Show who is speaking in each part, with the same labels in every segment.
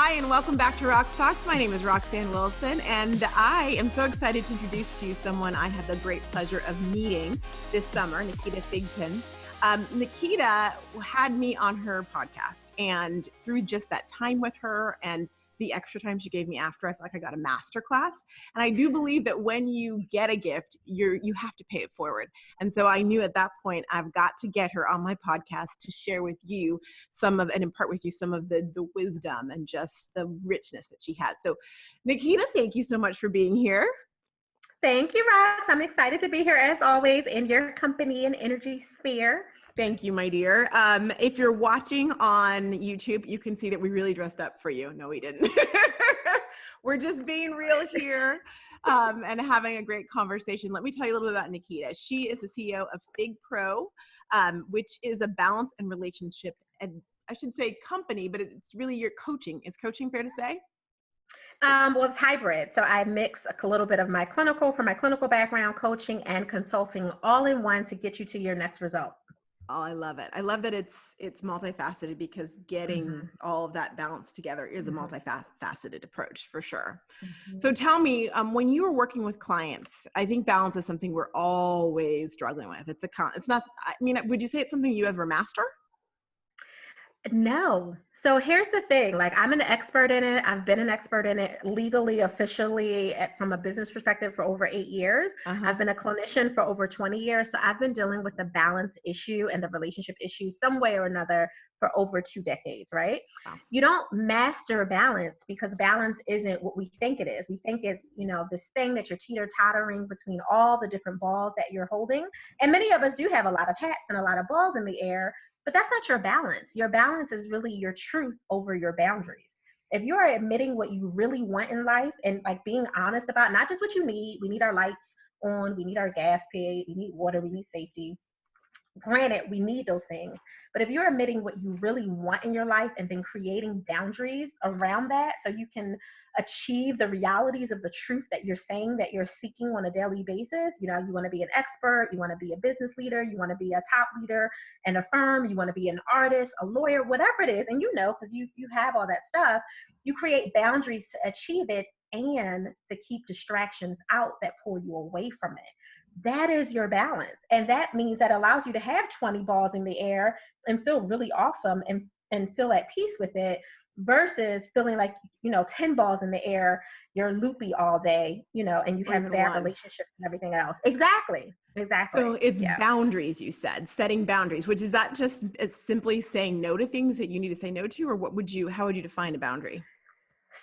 Speaker 1: Hi, and welcome back to RoxTalks. My name is Roxanne Wilson, and I am so excited to introduce to you someone I had the great pleasure of meeting this summer, Naketa Thigpen. Naketa had me on her podcast, and through just that time with her and the extra time she gave me after, I feel like I got a master class. And I do believe that when you get a gift, you have to pay it forward. And so I knew at that point, I've got to get her on my podcast to share with you and impart with you some of the wisdom and just the richness that she has. So Naketa, thank you so much for being here.
Speaker 2: Thank you, Rox. I'm excited to be here as always in your company and energy sphere.
Speaker 1: Thank you, my dear. If you're watching on YouTube, you can see that we really dressed up for you. No, we didn't. We're just being real here and having a great conversation. Let me tell you a little bit about Naketa. She is the CEO of Thigpro, which is a balance and relationship, and I should say company, but it's really your coaching. Is coaching fair to say?
Speaker 2: Well, it's hybrid. So I mix a little bit of my clinical background, coaching and consulting all in one to get you to your next result.
Speaker 1: Oh, I love it. I love that it's multifaceted, because getting all of that balance together is a multifaceted approach for sure. So tell me, when you were working with clients, I think balance is something we're always struggling with. It's not, I mean, would you say it's something you ever master?
Speaker 2: No. So here's the thing, like I'm an expert in it. I've been an expert in it legally, officially, from a business perspective for over 8 years. I've been a clinician for over 20 years. So I've been dealing with the balance issue and the relationship issue some way or another for over 2 decades, right? Wow. You don't master balance because balance isn't what we think it is. We think it's, this thing that you're teeter-tottering between all the different balls that you're holding. And many of us do have a lot of hats and a lot of balls in the air. But that's not your balance. Your balance is really your truth over your boundaries. If you are admitting what you really want in life and like being honest about not just what you need, we need our lights on, we need our gas paid, we need water, we need safety. Granted, we need those things, but if you're admitting what you really want in your life and then creating boundaries around that so you can achieve the realities of the truth that you're saying that you're seeking on a daily basis, you want to be an expert, you want to be a business leader, you want to be a top leader in a firm, you want to be an artist, a lawyer, whatever it is, and because you have all that stuff, you create boundaries to achieve it and to keep distractions out that pull you away from it. That is your balance. And that means that allows you to have 20 balls in the air and feel really awesome and feel at peace with it versus feeling like, 10 balls in the air, you're loopy all day, and you have bad relationships and everything else. Exactly.
Speaker 1: So it's boundaries, you said, setting boundaries, which is that just simply saying no to things that you need to say no to, or how would you define a boundary?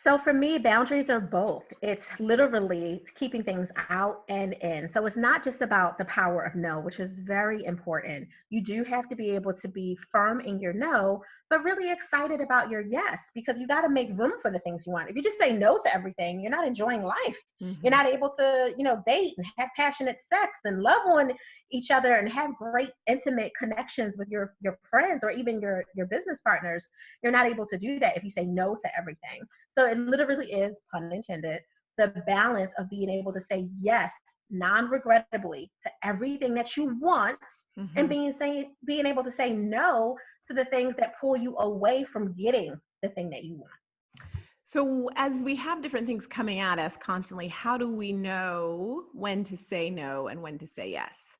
Speaker 2: So for me, boundaries are both. It's literally keeping things out and in. So it's not just about the power of no, which is very important. You do have to be able to be firm in your no, but really excited about your yes, because you got to make room for the things you want. If you just say no to everything, you're not enjoying life. You're not able to, date and have passionate sex and love on each other and have great intimate connections with your friends or even your business partners. You're not able to do that if you say no to everything. So it literally is, pun intended, the balance of being able to say yes non-regrettably to everything that you want and being able to say no to the things that pull you away from getting the thing that you want.
Speaker 1: So as we have different things coming at us constantly, how do we know when to say no and when to say yes?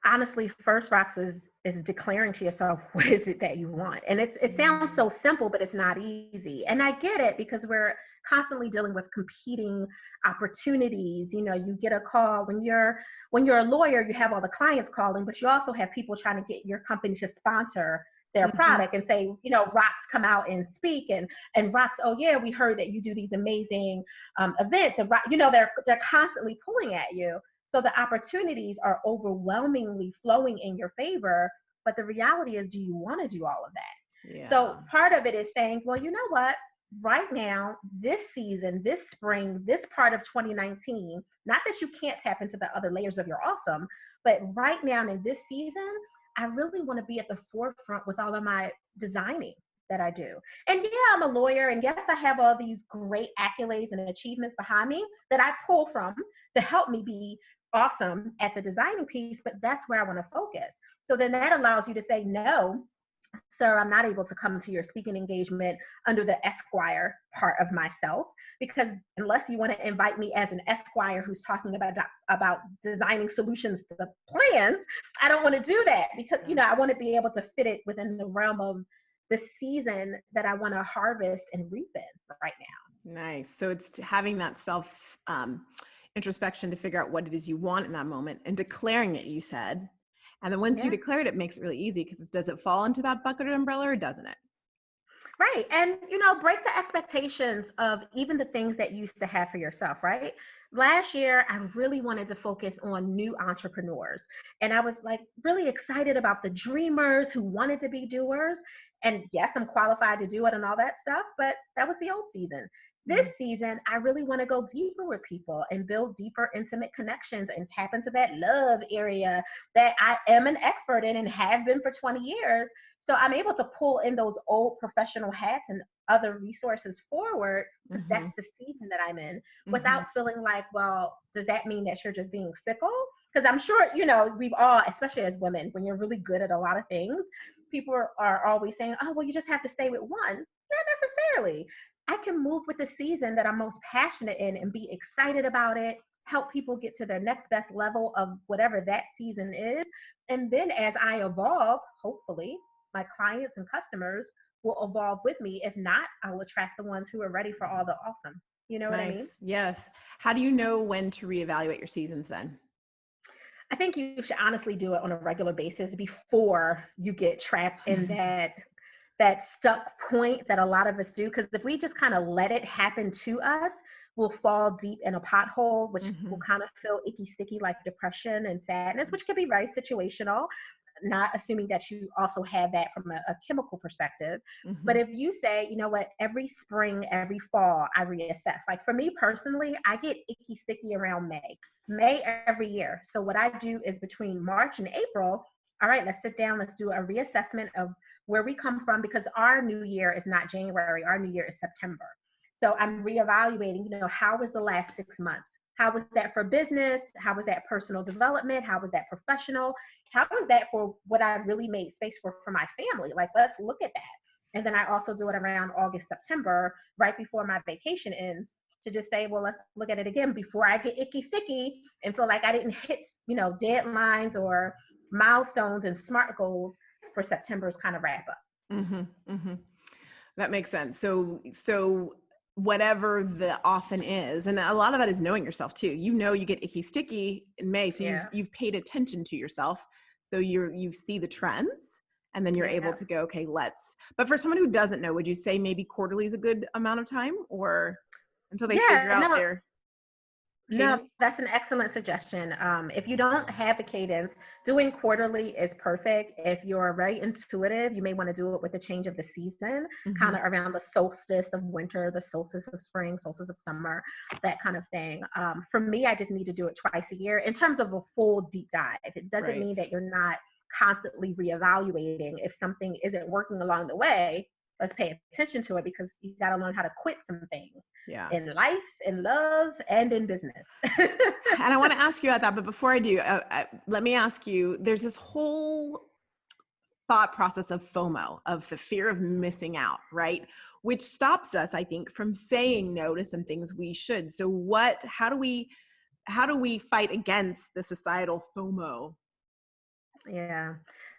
Speaker 2: Honestly, first, Rox, is declaring to yourself, what is it that you want? And it sounds so simple, but it's not easy. And I get it because we're constantly dealing with competing opportunities. You get a call when you're a lawyer, you have all the clients calling, but you also have people trying to get your company to sponsor their product and say, Rox, come out and speak. And Rox, oh yeah, we heard that you do these amazing events. And they're constantly pulling at you. So the opportunities are overwhelmingly flowing in your favor, but the reality is, do you want to do all of that? Yeah. So part of it is saying, well, you know what? Right now, this season, this spring, this part of 2019, not that you can't tap into the other layers of your awesome, but right now in this season, I really want to be at the forefront with all of my designing that I do. And yeah, I'm a lawyer, and yes, I have all these great accolades and achievements behind me that I pull from to help me be awesome at the designing piece, but that's where I want to focus. So then that allows you to say no sir, I'm not able to come to your speaking engagement under the Esquire part of myself, because unless you want to invite me as an Esquire who's talking about designing solutions to the plans, I don't want to do that, because I want to be able to fit it within the realm of the season that I want to harvest and reap in right now.
Speaker 1: Nice. So it's having that self introspection to figure out what it is you want in that moment and declaring it, you said. And then once you declare it, it makes it really easy, because does it fall into that bucket or umbrella, or doesn't it?
Speaker 2: Right. And, break the expectations of even the things that you used to have for yourself, right? Last year, I really wanted to focus on new entrepreneurs. And I was like really excited about the dreamers who wanted to be doers. And yes, I'm qualified to do it and all that stuff, but that was the old season. This season, I really want to go deeper with people and build deeper, intimate connections and tap into that love area that I am an expert in and have been for 20 years. So I'm able to pull in those old professional hats and other resources forward, because that's the season that I'm in, without feeling like, well, does that mean that you're just being fickle? Because I'm sure, we've all, especially as women, when you're really good at a lot of things, people are always saying, oh, well, you just have to stay with one. Not necessarily. I can move with the season that I'm most passionate in and be excited about it, help people get to their next best level of whatever that season is. And then as I evolve, hopefully, my clients and customers will evolve with me. If not, I will attract the ones who are ready for all the awesome. You know what I mean?
Speaker 1: Yes. How do you know when to reevaluate your seasons then?
Speaker 2: I think you should honestly do it on a regular basis before you get trapped in that stuck point that a lot of us do. Because if we just kind of let it happen to us, we'll fall deep in a pothole, which will kind of feel icky, sticky, like depression and sadness, which can be very situational, not assuming that you also have that from a chemical perspective. But if you say, you know what, every spring, every fall, I reassess. Like for me personally, I get icky, sticky around May every year. So what I do is between March and April, all right, let's sit down, let's do a reassessment of where we come from, because our new year is not January, our new year is September. So I'm reevaluating, how was the last 6 months? How was that for business? How was that personal development? How was that professional? How was that for what I really made space for my family? Like, let's look at that. And then I also do it around August, September, right before my vacation ends, to just say, well, let's look at it again before I get icky sticky and feel like I didn't hit, deadlines or milestones and SMART goals for September's kind of wrap up.
Speaker 1: That makes sense. So whatever the often is, and a lot of that is knowing yourself too. You get icky sticky in May, so you've paid attention to yourself, so you see the trends, and then you're able to go, okay, but for someone who doesn't know, would you say maybe quarterly is a good amount of time, or until they figure out their cadence?
Speaker 2: No, that's an excellent suggestion. If you don't have a cadence, doing quarterly is perfect. If you're very intuitive, you may want to do it with the change of the season, kind of around the solstice of winter, the solstice of spring, solstice of summer, that kind of thing. For me, I just need to do it twice a year in terms of a full deep dive. It doesn't mean that you're not constantly reevaluating. If something isn't working along the way, let's pay attention to it, because you got to learn how to quit some things in life, in love, and in business.
Speaker 1: And I want to ask you about that, but before I do, let me ask you, there's this whole thought process of FOMO, of the fear of missing out, right? Which stops us, I think, from saying no to some things we should. So how do we fight against the societal FOMO?
Speaker 2: Yeah,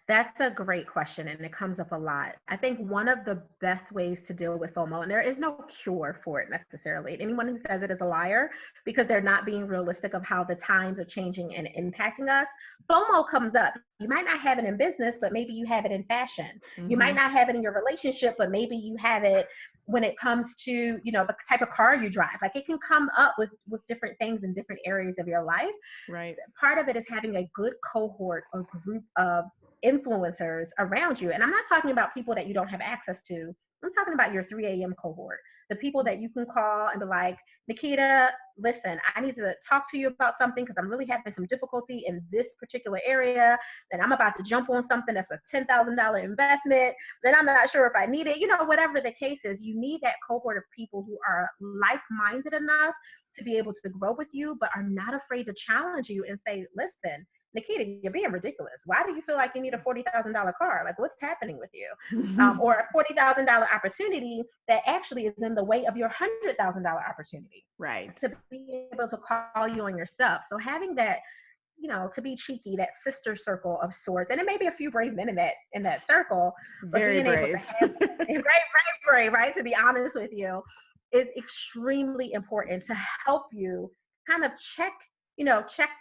Speaker 2: that's a great question, and it comes up a lot. I think one of the best ways to deal with FOMO, and there is no cure for it necessarily. Anyone who says it is a liar, because they're not being realistic of how the times are changing and impacting us. FOMO comes up. You might not have it in business, but maybe you have it in fashion. You might not have it in your relationship, but maybe you have it when it comes to, the type of car you drive. Like, it can come up with different things in different areas of your life.
Speaker 1: Right.
Speaker 2: So part of it is having a good cohort or group of influencers around you. And I'm not talking about people that you don't have access to. I'm talking about your 3 a.m. cohort, the people that you can call and be like, Naketa, listen, I need to talk to you about something because I'm really having some difficulty in this particular area. And I'm about to jump on something that's a $10,000 investment. Then I'm not sure if I need it. Whatever the case is, you need that cohort of people who are like-minded enough to be able to grow with you, but are not afraid to challenge you and say, listen, Naketa, you're being ridiculous. Why do you feel like you need a $40,000 car? Like, what's happening with you? Or a $40,000 opportunity that actually is in the way of your $100,000 opportunity.
Speaker 1: Right.
Speaker 2: To be able to call you on your stuff. So having that, to be cheeky, that sister circle of sorts, and it may be a few brave men in that circle, but
Speaker 1: Very
Speaker 2: being able
Speaker 1: brave.
Speaker 2: to have brave, right? To be honest with you, is extremely important to help you kind of check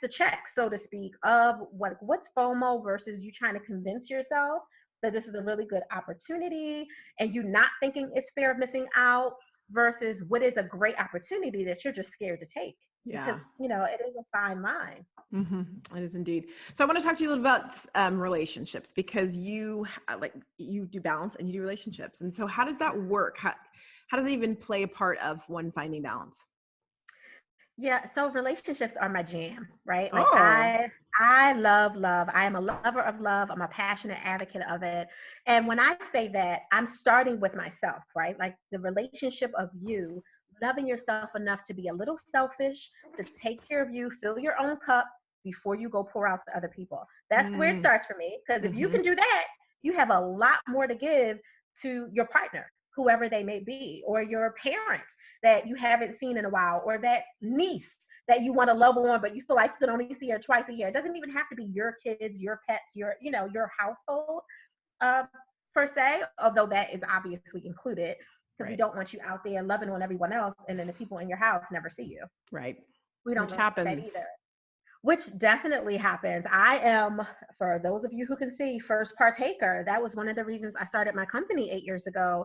Speaker 2: the check, so to speak, of what's FOMO versus you trying to convince yourself that this is a really good opportunity and you not thinking it's fear of missing out versus what is a great opportunity that you're just scared to take.
Speaker 1: Yeah.
Speaker 2: Because, it is a fine line.
Speaker 1: It is indeed. So I want to talk to you a little about relationships, because you do balance and you do relationships. And so how does that work? How does it even play a part of one finding balance?
Speaker 2: Yeah, so relationships are my jam, right? Like
Speaker 1: Oh,
Speaker 2: I love love. I am a lover of love. I'm a passionate advocate of it. And when I say that, I'm starting with myself, right? Like the relationship of you loving yourself enough to be a little selfish, to take care of you, fill your own cup before you go pour out to other people. That's where it starts for me. Because if you
Speaker 1: mm-hmm.
Speaker 2: can do that, you have a lot more to give to your partner, whoever they may be, or your parent that you haven't seen in a while, or that niece that you want to love on, but you feel like you can only see her twice a year. It doesn't even have to be your kids, your pets, your household uh, per se, although that is obviously included, because we
Speaker 1: Right.
Speaker 2: don't want you out there loving on everyone else and then the people in your house never see you.
Speaker 1: Right.
Speaker 2: We don't
Speaker 1: Which
Speaker 2: want that
Speaker 1: happens.
Speaker 2: either. Which definitely happens. I am, for those of you who can see, first partaker. That was one of the reasons I started my company 8 years ago.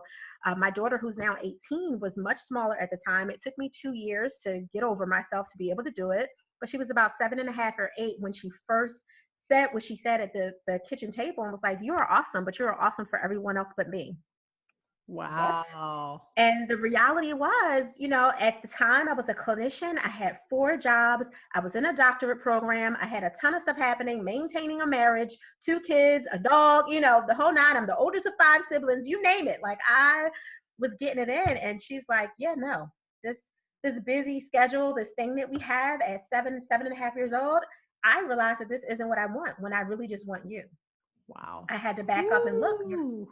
Speaker 2: My daughter, who's now 18, was much smaller at the time. It took me 2 years to get over myself to be able to do it. But she was about 7.5 or 8 when she first said what she said at the kitchen table, and was like, "You are awesome, but you are awesome for everyone else but me." What?
Speaker 1: Wow.
Speaker 2: And the reality was, at the time I was a clinician. I had 4 jobs. I was in a doctorate program. I had a ton of stuff happening, maintaining a marriage, 2 kids, a dog, the whole nine. I'm the oldest of 5 siblings, you name it. Like I was getting it in. And she's like, yeah, no, this busy schedule, this thing that we have at 7.5 years old, I realized that this isn't what I want when I really just want you.
Speaker 1: Wow.
Speaker 2: I had to back up and look.
Speaker 1: Ooh.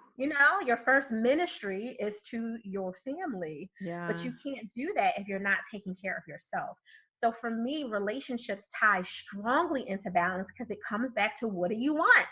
Speaker 2: Your first ministry is to your family, but
Speaker 1: Yeah.
Speaker 2: you can't do that if you're not taking care of yourself. So for me, relationships tie strongly into balance because it comes back to what do you want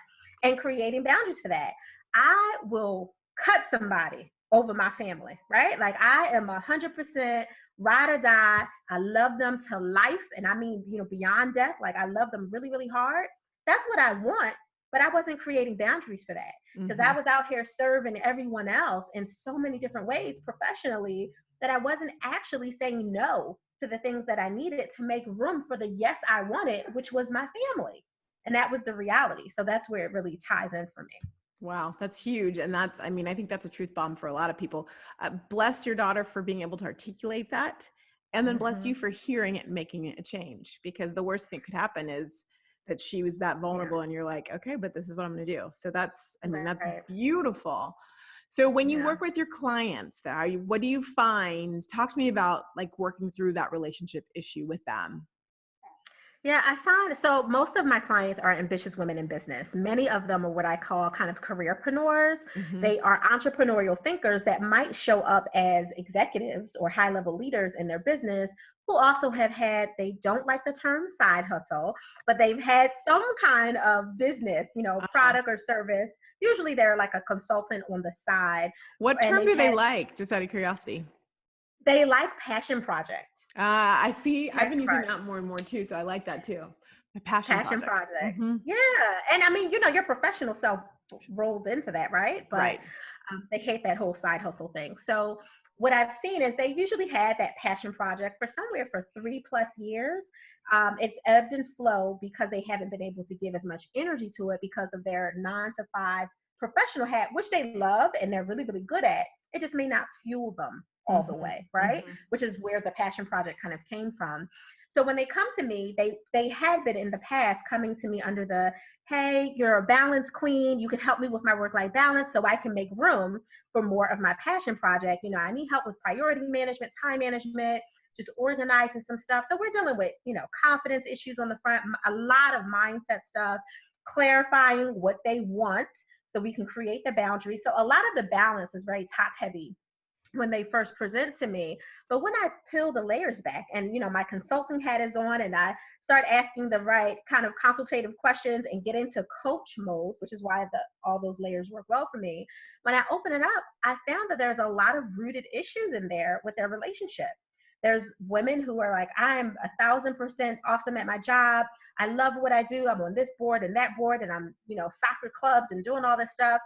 Speaker 2: and creating boundaries for that. I will cut somebody over my family, right? Like I am 100% ride or die. I love them to life. And I mean, beyond death, like I love them really, really hard. That's what I want, but I wasn't creating boundaries for that because I was out here serving everyone else in so many different ways professionally that I wasn't actually saying no to the things that I needed to make room for the yes I wanted, which was my family. And that was the reality. So that's where it really ties in for me.
Speaker 1: Wow, that's huge. And I think that's a truth bomb for a lot of people. Bless your daughter for being able to articulate that. And then bless
Speaker 2: Mm-hmm.
Speaker 1: you for hearing it and making it a change. Because the worst thing that could happen is that she was that
Speaker 2: Yeah.
Speaker 1: vulnerable and you're like, okay, but this is what I'm going to do. So that's
Speaker 2: Right.
Speaker 1: beautiful. So when you
Speaker 2: Yeah.
Speaker 1: work with your clients, what do you find? Talk to me about like working through that relationship issue with them.
Speaker 2: Yeah, I find so most of my clients are ambitious women in business. Many of them are what I call kind of careerpreneurs.
Speaker 1: Mm-hmm.
Speaker 2: They are entrepreneurial thinkers that might show up as executives or high level leaders in their business who also they don't like the term side hustle, but they've had some kind of business,
Speaker 1: Uh,
Speaker 2: product or service. Usually they're like a consultant on the side,
Speaker 1: what
Speaker 2: and
Speaker 1: term do they like? Just out of curiosity.
Speaker 2: they like passion project.
Speaker 1: I see. I've been
Speaker 2: Passion
Speaker 1: using
Speaker 2: project.
Speaker 1: that more and more too. So I like that too. A passion
Speaker 2: Passion
Speaker 1: project.
Speaker 2: project.
Speaker 1: Mm-hmm.
Speaker 2: Yeah. And I mean, your professional self rolls into that, right? But
Speaker 1: Right.
Speaker 2: they hate that whole side hustle thing. So what I've seen is they usually had that passion project for somewhere for 3+ years. It's ebbed and flowed because they haven't been able to give as much energy to it because of their 9 to 5 professional hat, which they love and they're really, really good at. It just may not fuel them all the way,
Speaker 1: Mm-hmm.
Speaker 2: right?
Speaker 1: Mm-hmm.
Speaker 2: Which is where the passion project kind of came from. So when they come to me, they had been in the past coming to me under the, hey, you're a balance queen. You can help me with my work-life balance so I can make room for more of my passion project. I need help with priority management, time management, just organizing some stuff. So we're dealing with, confidence issues on the front, a lot of mindset stuff, clarifying what they want so we can create the boundaries. So a lot of the balance is very top heavy when they first present to me. But when I peel the layers back and, my consulting hat is on and I start asking the right kind of consultative questions and get into coach mode, which is why all those layers work well for me. When I open it up, I found that there's a lot of rooted issues in there with their relationship. There's women who are like, I'm 1,000% awesome at my job. I love what I do. I'm on this board and that board, and I'm, soccer clubs and doing all this stuff.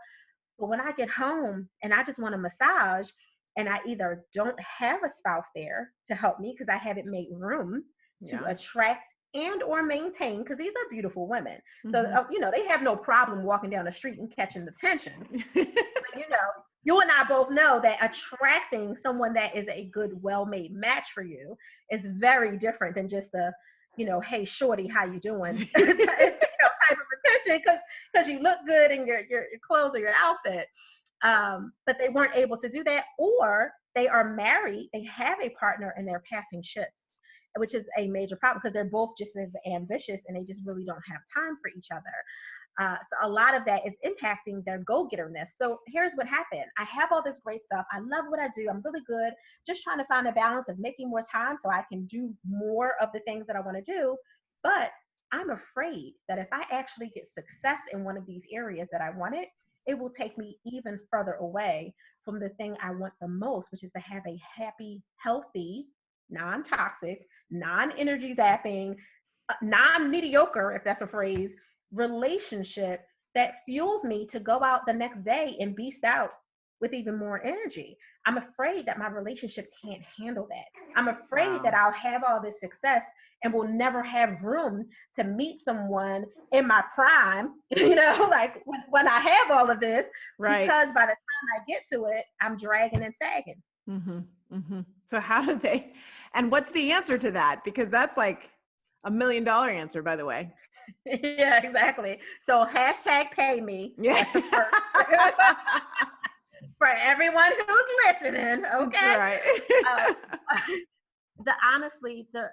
Speaker 2: But when I get home and I just want a massage, and I either don't have a spouse there to help me because I haven't made room to attract and or maintain, because these are beautiful women. So, they have no problem walking down the street and catching the attention. But, you and I both know that attracting someone that is a good, well-made match for you is very different than just the, hey, shorty, how you doing? It's, type of attention because you look good in your clothes or your outfit. But they weren't able to do that, or they are married, they have a partner, and they're passing ships, which is a major problem because they're both just as ambitious and they just really don't have time for each other. So a lot of that is impacting their go-getterness. So here's what happened. I have all this great stuff. I love what I do. I'm really good. Just trying to find a balance of making more time so I can do more of the things that I want to do. But I'm afraid that if I actually get success in one of these areas that I wanted, it will take me even further away from the thing I want the most, which is to have a happy, healthy, non-toxic, non-energy zapping, non-mediocre, if that's a phrase, relationship that fuels me to go out the next day and beast out with even more energy. I'm afraid that my relationship can't handle that. I'm afraid that I'll have all this success and will never have room to meet someone in my prime, like when I have all of this, because by the time I get to it, I'm dragging and sagging.
Speaker 1: Mm-hmm, mm-hmm. So how do they, and what's the answer to that? Because that's like $1 million answer, by the way.
Speaker 2: Yeah, exactly. So #pay me.
Speaker 1: Yeah.
Speaker 2: That's the first. For everyone who's listening, okay? That's right. Honestly, the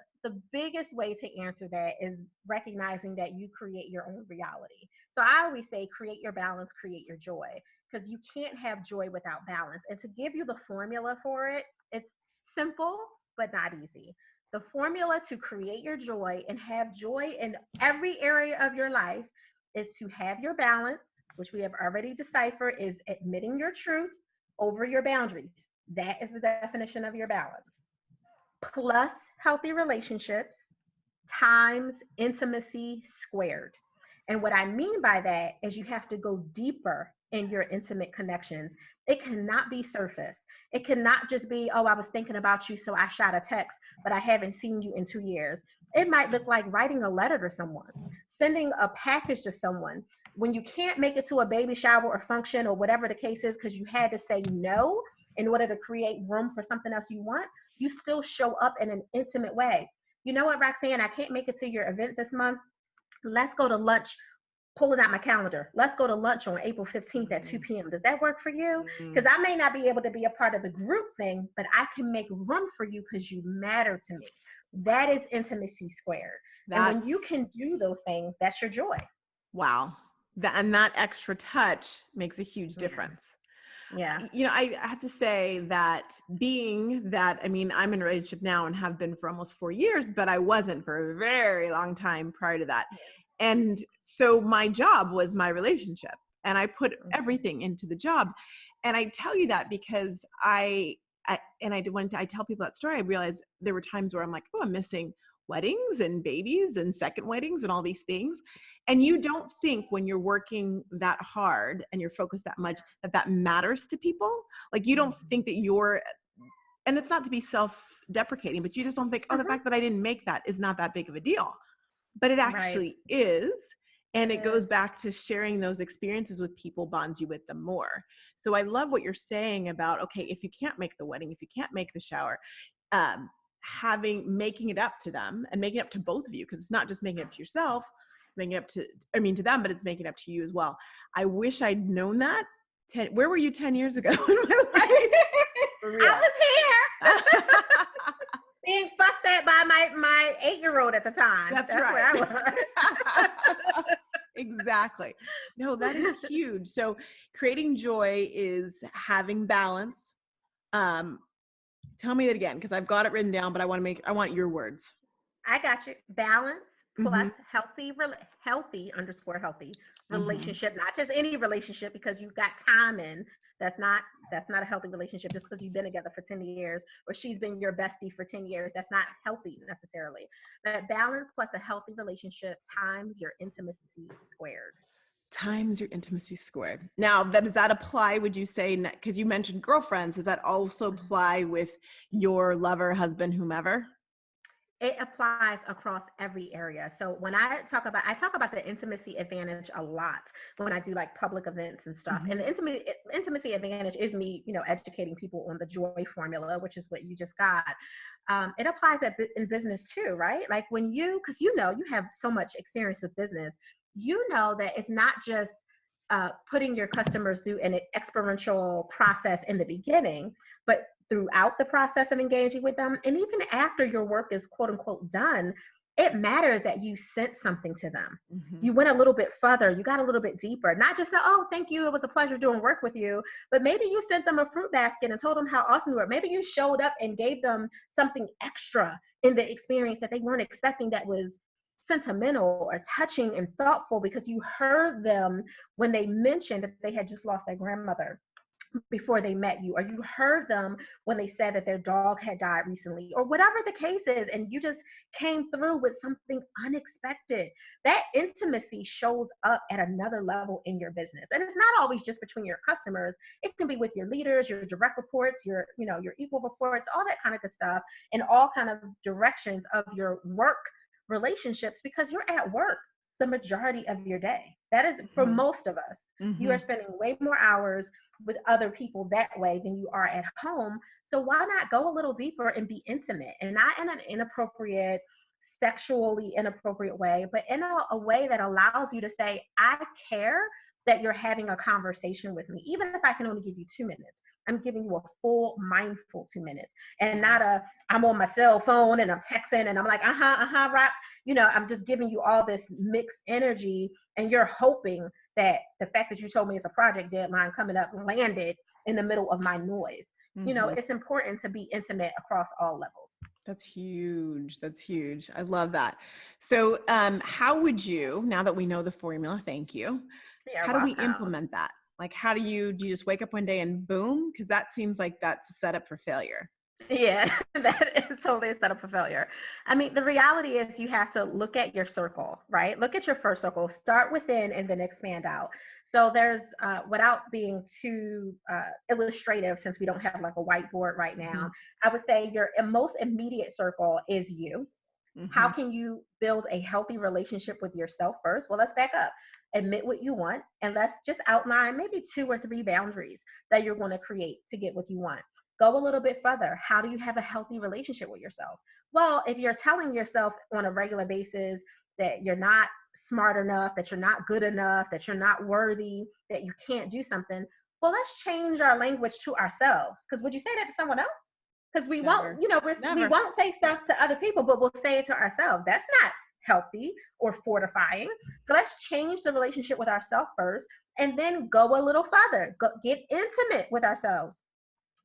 Speaker 2: biggest way to answer that is recognizing that you create your own reality. So I always say, create your balance, create your joy, because you can't have joy without balance. And to give you the formula for it, it's simple, but not easy. The formula to create your joy and have joy in every area of your life is to have your balance, which we have already deciphered is admitting your truth over your boundaries. That is the definition of your balance. Plus healthy relationships times intimacy squared. And what I mean by that is you have to go deeper in your intimate connections. It cannot be surface. It cannot just be, oh, I was thinking about you, so I shot a text, but I haven't seen you in 2 years. It might look like writing a letter to someone, sending a package to someone. When you can't make it to a baby shower or function or whatever the case is because you had to say no in order to create room for something else you want, you still show up in an intimate way. You know what, Roxanne, I can't make it to your event this month. Let's go to lunch. Pulling out my calendar. Let's go to lunch on April 15th at 2 p.m. Does that work for you? Because I may not be able to be a part of the group thing, but I can make room for you because you matter to me. That is intimacy squared. And when you can do those things, that's your joy.
Speaker 1: Wow. And that extra touch makes a huge difference.
Speaker 2: Yeah.
Speaker 1: I have to say that I'm in a relationship now and have been for almost 4 years, but I wasn't for a very long time prior to that. And so my job was my relationship, and I put everything into the job. And I tell you that because when I tell people that story, I realized there were times where I'm like, oh, I'm missing weddings and babies and second weddings and all these things. And you don't think when you're working that hard and you're focused that much that matters to people. Like you don't think that and it's not to be self-deprecating, but you just don't think, oh, the fact that I didn't make that is not that big of a deal. But it actually is. And it goes back to sharing those experiences with people bonds you with them more. So I love what you're saying about, okay, if you can't make the wedding, if you can't make the shower, making it up to them and making it up to both of you, because it's not just making it up to yourself, it's making it up to them, but it's making it up to you as well. I wish I'd known that. Where were you 10 years ago in my life?
Speaker 2: I was here. being fussed at by my 8-year-old at the time.
Speaker 1: That's
Speaker 2: That's where
Speaker 1: right.
Speaker 2: I was.
Speaker 1: Exactly. No, that is huge. So creating joy is having balance. Um, Tell me that again, because I've got it written down, but I want your words.
Speaker 2: I got you. Balance plus
Speaker 1: Mm-hmm.
Speaker 2: healthy
Speaker 1: Mm-hmm.
Speaker 2: relationship, not just any relationship because you've got time in. That's not a healthy relationship just because you've been together for 10 years or she's been your bestie for 10 years. That's not healthy necessarily. But balance plus a healthy relationship times your intimacy squared.
Speaker 1: Times your intimacy squared. Now, does that apply, would you say, because you mentioned girlfriends, does that also apply with your lover, husband, whomever?
Speaker 2: It applies across every area. So when I talk about the intimacy advantage a lot when I do like public events and stuff. And
Speaker 1: Mm-hmm.
Speaker 2: the intimacy advantage is me, educating people on the joy formula, which is what you just got. It applies in business too, right? Like because you have so much experience with business, that it's not just putting your customers through an experiential process in the beginning, but throughout the process of engaging with them. And even after your work is quote unquote done, it matters that you sent something to them.
Speaker 1: Mm-hmm.
Speaker 2: You went a little bit further, you got a little bit deeper, not just oh, thank you, it was a pleasure doing work with you, but maybe you sent them a fruit basket and told them how awesome you were. Maybe you showed up and gave them something extra in the experience that they weren't expecting, that was sentimental or touching and thoughtful because you heard them when they mentioned that they had just lost their grandmother before they met you, or you heard them when they said that their dog had died recently, or whatever the case is, and you just came through with something unexpected. That intimacy shows up at another level in your business. And it's not always just between your customers. It can be with your leaders, your direct reports, your equal reports, all that kind of good stuff, in all kind of directions of your work relationships, because you're at work the majority of your day. That is for
Speaker 1: Mm-hmm.
Speaker 2: most of us. You
Speaker 1: Mm-hmm.
Speaker 2: are spending way more hours with other people that way than you are at home. So why not go a little deeper and be intimate, and not in an inappropriate, sexually inappropriate way, but in a way that allows you to say, I care that you're having a conversation with me, even if I can only give you 2 minutes. I'm giving you a full mindful 2 minutes, and not I'm on my cell phone and I'm texting and I'm like, Rox. I'm just giving you all this mixed energy, and you're hoping that the fact that you told me it's a project deadline coming up landed in the middle of my noise.
Speaker 1: Mm-hmm.
Speaker 2: It's important to be intimate across all levels.
Speaker 1: That's huge. That's huge. I love that. So, how would you, now that we know the formula, thank you,
Speaker 2: You're
Speaker 1: how do we
Speaker 2: welcome.
Speaker 1: implement that? Like, do you just wake up one day and boom? Because that seems like that's a setup for failure.
Speaker 2: Yeah, that is totally a setup for failure. I mean, the reality is you have to look at your circle, right? Look at your first circle, start within and then expand out. So there's, without being too illustrative, since we don't have like a whiteboard right
Speaker 1: Mm-hmm.
Speaker 2: now, I would say your most immediate circle is you. How
Speaker 1: Mm-hmm.
Speaker 2: can you build a healthy relationship with yourself first? Well, let's back up. Admit what you want, and let's just outline maybe 2 or 3 boundaries that you're going to create to get what you want. Go a little bit further. How do you have a healthy relationship with yourself? Well, if you're telling yourself on a regular basis that you're not smart enough, that you're not good enough, that you're not worthy, that you can't do something, well, let's change our language to ourselves. Because would you say that to someone else? Because we won't,
Speaker 1: Never.
Speaker 2: we
Speaker 1: Never.
Speaker 2: won't say stuff to other people, but we'll say it to ourselves. That's not healthy or fortifying. So let's change the relationship with ourselves first, and then go a little further. Get intimate with ourselves.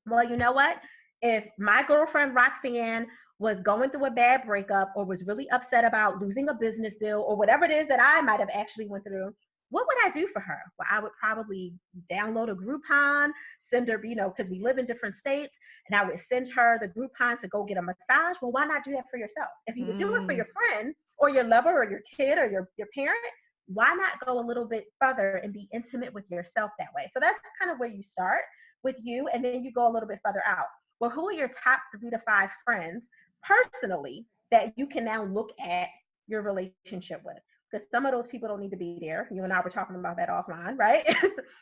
Speaker 2: Well, you know what? If my girlfriend Roxanne was going through a bad breakup, or was really upset about losing a business deal, or whatever it is that I might have actually went through, what would I do for her? Well, I would probably download a Groupon, send her, because we live in different states, and I would send her the Groupon to go get a massage. Well, why not do that for yourself? If you would do it for
Speaker 1: Mm.
Speaker 2: your friend or your lover or your kid or your parent, why not go a little bit further and be intimate with yourself that way? So that's kind of where you start with you, and then you go a little bit further out. Well, who are your top 3 to 5 friends personally that you can now look at your relationship with? Because some of those people don't need to be there. You and I were talking about that offline, right?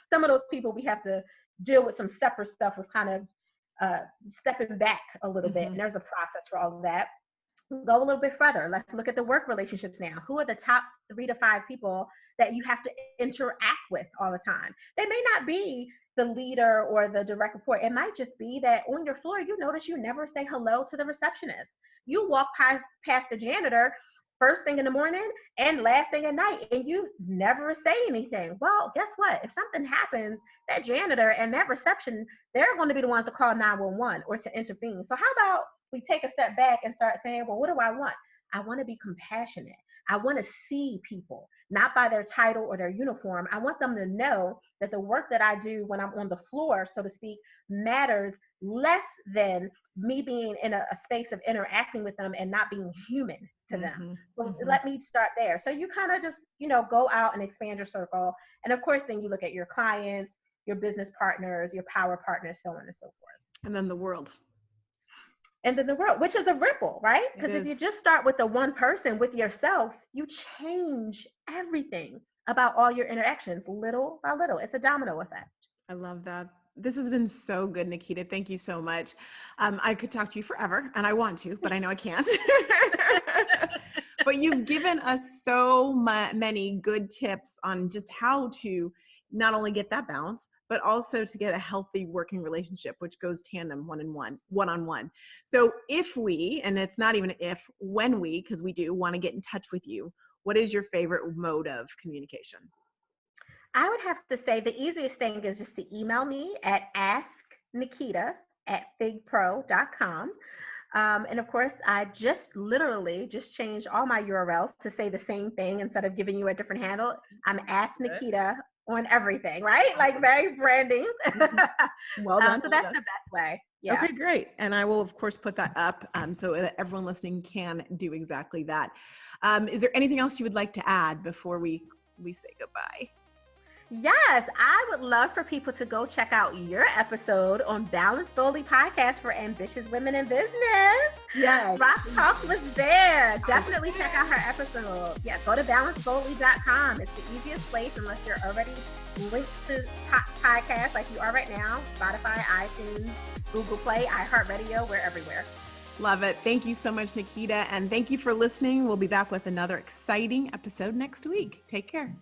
Speaker 2: Some of those people we have to deal with some separate stuff with, kind of stepping back a little bit.
Speaker 1: Mm-hmm.
Speaker 2: And there's a process for all of that. Go a little bit further. Let's look at the work relationships now. Who are the top 3 to 5 people that you have to interact with all the time? They may not be the leader or the direct report. It might just be that on your floor, you notice you never say hello to the receptionist. You walk past the janitor first thing in the morning and last thing at night, and you never say anything. Well, guess what? If something happens, that janitor and that reception, they're going to be the ones to call 911 or to intervene. So how about we take a step back and start saying, well, what do I want? I want to be compassionate. I want to see people, not by their title or their uniform. I want them to know that the work that I do when I'm on the floor, so to speak, matters less than me being in a space of interacting with them and not being human to them. So let me start there. So you kind of just, go out and expand your circle. And of course, then you look at your clients, your business partners, your power partners, so on and so forth.
Speaker 1: And then the world.
Speaker 2: And then the world, which is a ripple, right? Because if you just start with the one person, with yourself, you change everything about all your interactions, little by little. It's a domino effect.
Speaker 1: I love that. This has been so good, Naketa. Thank you so much. I could talk to you forever, and I want to, but I know I can't. But you've given us so many good tips on just how to not only get that balance, but also to get a healthy working relationship, which goes tandem one-on-one. So if we, and it's not even if, when we, because we do want to get in touch with you, what is your favorite mode of communication?
Speaker 2: I would have to say the easiest thing is just to email me at asknaketa@thigpro.com. And of course, I literally changed all my URLs to say the same thing instead of giving you a different handle. I'm Ask Naketa on everything, right? Awesome. Like very branding.
Speaker 1: Well done.
Speaker 2: So that's the best way. Yeah.
Speaker 1: Okay, great. And I will, of course, put that up so that everyone listening can do exactly that. Is there anything else you would like to add before we say goodbye?
Speaker 2: Yes, I would love for people to go check out your episode on Balance Boldly podcast for ambitious women in business.
Speaker 1: Yes.
Speaker 2: RoxTalks was there. Definitely check out her episode. Yeah, go to balanceboldly.com. It's the easiest place unless you're already linked to podcasts like you are right now. Spotify, iTunes, Google Play, iHeartRadio, we're everywhere.
Speaker 1: Love it. Thank you so much, Naketa. And thank you for listening. We'll be back with another exciting episode next week. Take care.